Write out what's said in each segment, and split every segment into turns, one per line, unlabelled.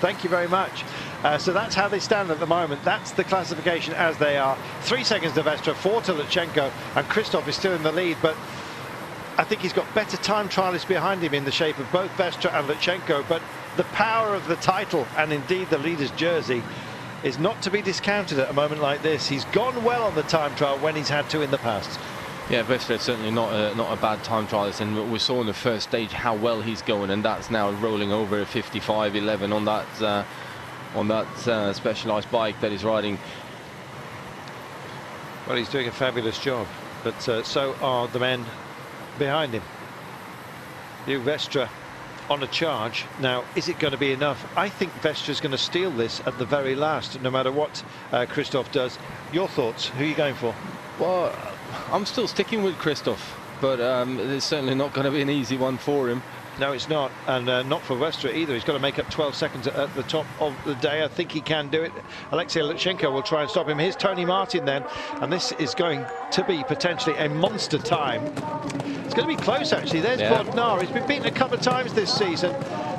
Thank you very much. So that's how they stand at the moment. That's the classification as they are. 3 seconds to Vestra, 4 to Lutsenko, and Christoph is still in the lead, but I think he's got better time trialists behind him in the shape of both Vestra and Lutsenko, but the power of the title and indeed the leader's jersey is not to be discounted at a moment like this. He's gone well on the time trial when he's had to in the past.
Yeah, Vestra is certainly not a bad time trialist, and we saw in the first stage how well he's going, and that's now rolling over 55.11 on that specialized bike that he's riding.
Well, he's doing a fabulous job, but so are the men behind him. New Vestra on a charge. Now, is it going to be enough? I think Vestra's going to steal this at the very last, no matter what Christoph does. Your thoughts? Who are you going for?
Well, I'm still sticking with Christoph, but it's certainly not going to be an easy one for him.
No, it's not, and not for Vestra either. He's got to make up 12 seconds at the top of the day. I think he can do it. Alexei Lutsenko will try and stop him. Here's Tony Martin then, and this is going to be potentially a monster time. It's going to be close, actually. There's Bodnar. He's been beaten a couple of times this season.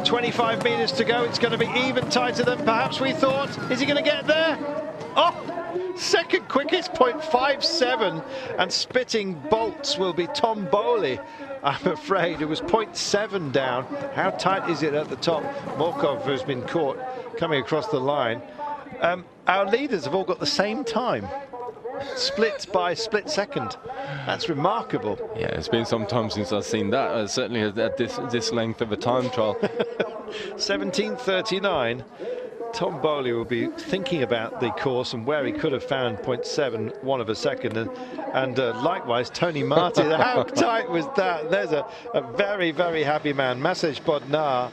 25 meters to go. It's going to be even tighter than perhaps we thought. Is he going to get there? Oh! Second quickest, 0.57, and spitting bolts will be Tom Bowley, I'm afraid. It was 0.7 down. How tight is it at the top? Morkov has been caught coming across the line. Our leaders have all got the same time, split by split second. That's remarkable.
Yeah, it's been some time since I've seen that, certainly at this length of a time trial.
17:39. Tom Bowley will be thinking about the course and where he could have found 0.71 of a second, and likewise Tony Martin. How tight was that? There's a very, very happy man, Maciej Bodnar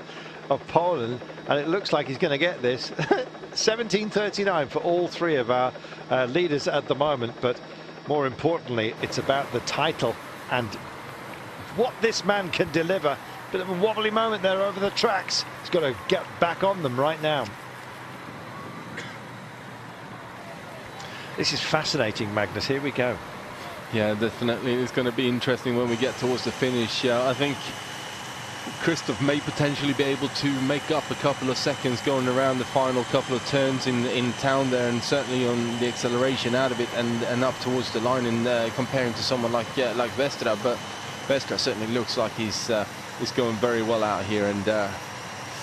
of Poland, and it looks like he's going to get this. 17:39 for all three of our leaders at the moment, but more importantly, it's about the title and what this man can deliver. Bit of a wobbly moment there over the tracks. He's got to get back on them right now. This is fascinating, Magnus. Here we go.
Yeah, definitely. It's going to be interesting when we get towards the finish. I think Christoph may potentially be able to make up a couple of seconds going around the final couple of turns in town there, and certainly on the acceleration out of it and up towards the line, and comparing to someone like Vestra. But Vestra certainly looks like he's going very well out here, and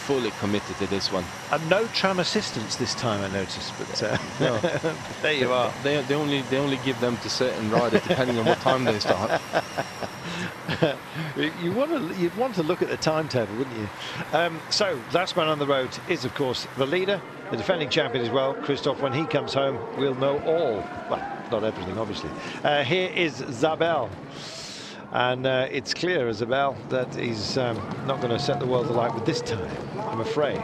fully committed to this one.
And no tram assistance this time, I noticed, but
no.
There you are.
They only give them to certain riders depending on what time they start.
You'd want to look at the timetable, wouldn't you? So last man on the road is of course the leader, the defending champion as well. Christoph, when he comes home, we'll know all. Well, not everything, obviously. Here is Zabel. And it's clear, Isabel, that he's not going to set the world alight with this time, I'm afraid.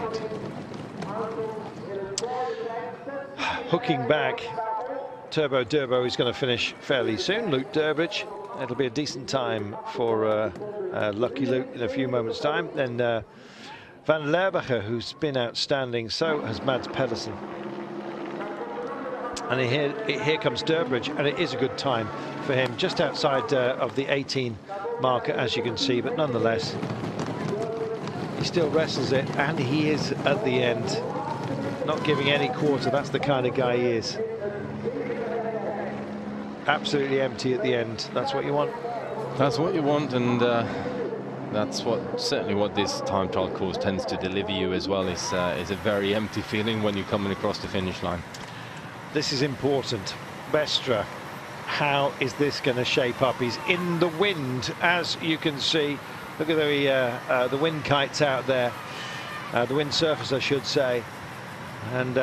Hooking back, Turbo Durbo is going to finish fairly soon. Luke Durbridge, it'll be a decent time for Lucky Luke in a few moments' time. Then Van Lerbacher, who's been outstanding, so has Mads Pedersen. And here comes Durbridge, and it is a good time for him, just outside of the 18 marker, as you can see, but nonetheless, he still wrestles it, and he is at the end, not giving any quarter. That's the kind of guy he is. Absolutely empty at the end. That's what you want.
That's what you want, and that's certainly what this time trial course tends to deliver you as well. Is a very empty feeling when you're coming across the finish line.
This is important. Vestra, how is this going to shape up? He's in the wind, as you can see. Look at the wind kites out there, the wind surface, I should say. And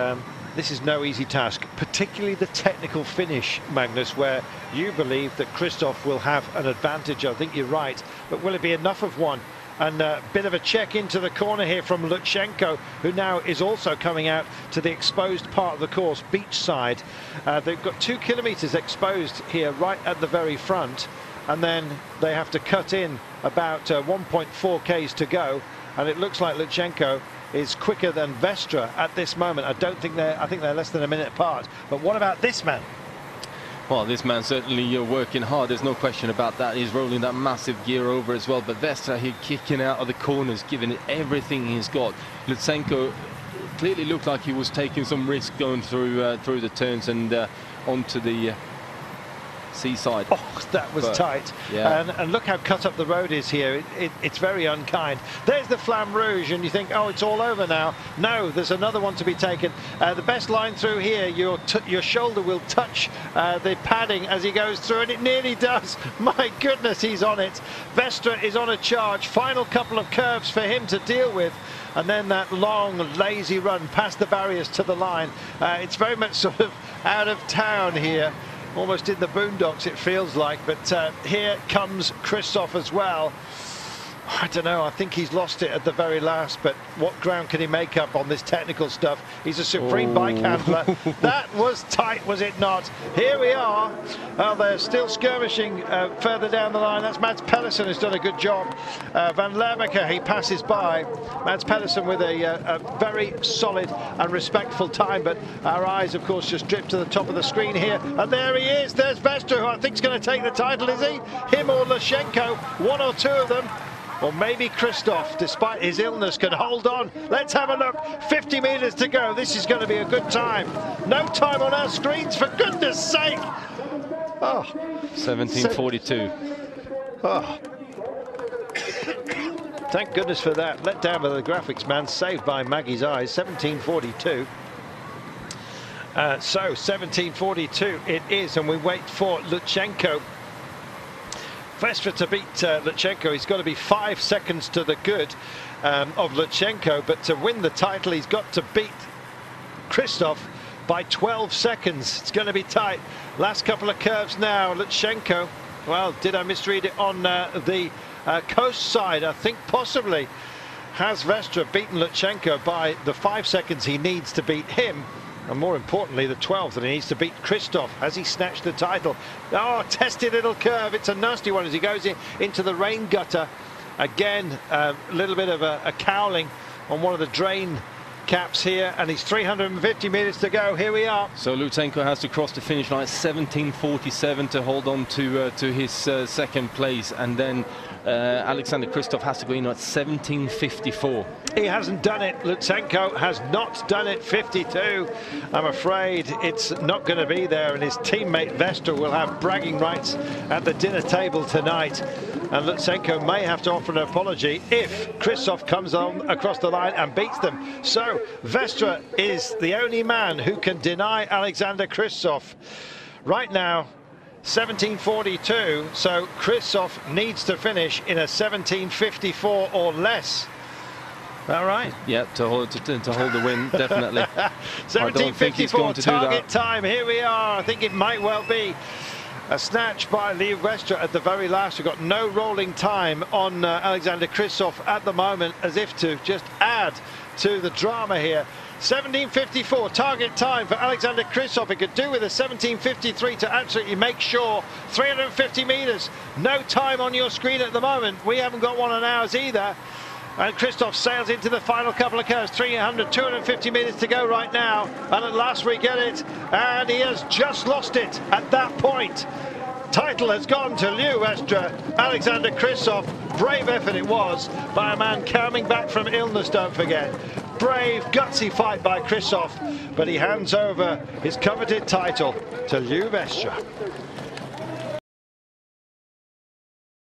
this is no easy task, particularly the technical finish, Magnus, where you believe that Christoph will have an advantage. I think you're right, but will it be enough of one? And a bit of a check into the corner here from Lutsenko, who now is also coming out to the exposed part of the course, beach side. They've got 2 kilometers exposed here right at the very front, and then they have to cut in about 1.4 k's to go, and it looks like Lutsenko is quicker than Vestra at this moment. I think they're less than a minute apart. But what about this man?
Well, this man certainly working hard, there's no question about that. He's rolling that massive gear over as well, but Vestra here kicking out of the corners, giving it everything he's got. Lutsenko clearly looked like he was taking some risk going through through the turns and onto the seaside.
Oh, that was tight.
Yeah.
And look how cut up the road is here. It's very unkind. There's the Flamme Rouge, and you think, oh, it's all over now. No, there's another one to be taken. The best line through here, your shoulder will touch the padding as he goes through, and it nearly does. My goodness, he's on it. Vestra is on a charge. Final couple of curves for him to deal with. And then that long, lazy run past the barriers to the line. It's very much sort of out of town here. Almost in the boondocks, it feels like. But here comes Christoph as well. I don't know, I think he's lost it at the very last, but what ground can he make up on this technical stuff? He's a supreme bike handler. That was tight, was it not? Here we are. Oh, they're still skirmishing further down the line. That's Mads Pedersen who's done a good job. Van Lermeke, he passes by. Mads Pedersen with a very solid and respectful time, but our eyes, of course, just drip to the top of the screen here. And there he is. There's Vestra, who I think is going to take the title, is he? Him or Lushenko, one or two of them. Or maybe Christoph, despite his illness, can hold on. Let's have a look. 50 meters to go. This is going to be a good time. No time on our screens, for goodness sake. Oh,
17:42.
Oh. Thank goodness for that. Let down by the graphics man, saved by Maggie's eyes. 17:42. So 17:42 it is, and we wait for Lutsenko. Vestra to beat Lutsenko. He's got to be 5 seconds to the good of Lutsenko, but to win the title he's got to beat Christoph by 12 seconds. It's going to be tight. Last couple of curves now. Lutsenko, well, did I misread it on the coast side? I think possibly. Has Vestra beaten Lutsenko by the 5 seconds he needs to beat him? And more importantly, the 12th that he needs to beat Christoph. Has he snatched the title? Oh, testy little curve. It's a nasty one as he goes into the rain gutter. Again, a little bit of a cowling on one of the drain caps here, and he's 350 meters to go. Here we are.
So Lutsenko has to cross the finish line 17:47 to hold on to his second place, and then Alexander Christoph has to go in at 17:54.
He hasn't done it. Lutsenko has not done it. 52. I'm afraid it's not going to be there, and his teammate Vestra will have bragging rights at the dinner table tonight. And Lutsenko may have to offer an apology if Christoph comes on across the line and beats them. So Vestra is the only man who can deny Alexander Christoph. Right now, 17:42, so Christoph needs to finish in a 17:54 or less. All right.
Yeah, to hold the win, definitely.
17:54 target time. Here we are. I think it might well be a snatch by Liu Vestra at the very last. We've got no rolling time on Alexander Christoph at the moment, as if to just add to the drama here. 17:54 target time for Alexander Christoph. He could do with a 17:53 to absolutely make sure. 350 meters. No time on your screen at the moment. We haven't got one on ours either. And Christoph sails into the final couple of curves. 250 meters to go right now. And at last we get it. And he has just lost it at that point. Title has gone to Liu Vestra. Alexander Christoph. Brave effort it was by a man coming back from illness, don't forget. Brave, gutsy fight by Christoph. But he hands over his coveted title to Liu Vestra.